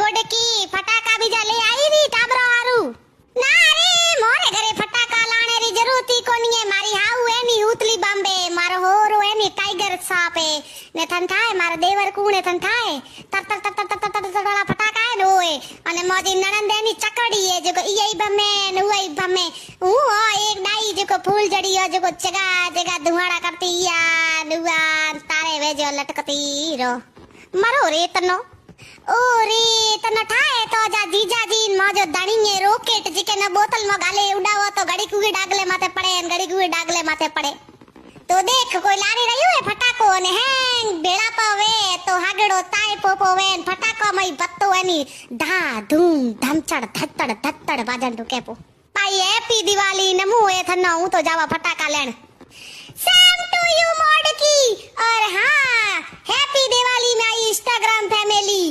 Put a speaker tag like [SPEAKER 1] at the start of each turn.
[SPEAKER 1] મોડકી ફટાકા બીજા લઈ આવી રી ટાબરો હારું ના રે મોરે ઘરે ફટાકા લાણે રી જરૂરતી કોની મારી હાઉ એની ઉતલી બાંબે મારો હોરો એની ટાઈગર સાપે ને થન થાય મારા દેવર કુણે થન થાય તર તર તર તર તર તર તર ફટાકા ને ઓય અને મોજી નણંદ એની ચકડી એ જો ઈ બમે ને ઉઈ બમે હું એક ડાઈ જો ફૂલ જડી જો જગા જગા ધુવાડા કરતી યા નુવા તારે વેજો લટકતી રો મરો રે તનો ઓ રે તને થાય તો જા જીજાજી માજો દણીએ રોકેટ જીકે ના બોતલ માં ગાલે ઉડાવો તો ઘડી કુગી ડાગલે માથે પડે ને ઘડી કુગી ડાગલે માથે પડે તો દેખ કોઈ લારી રહ્યું હે ફટાકો ને હેંગ ભેળા પાવે તો હાગડો તાય પોપો વેન ફટાકો મય બત્તો એની ધા ધૂમ ધમચડ ધત્તડ ધત્તડ બાજન તો કેપો પાઈ હેપી દિવાળી ને મુ એ થનો હું તો જાવા ફટાકા લેણ સેમ ટુ યુ મોડકી और हाँ happy Diwali my Instagram family.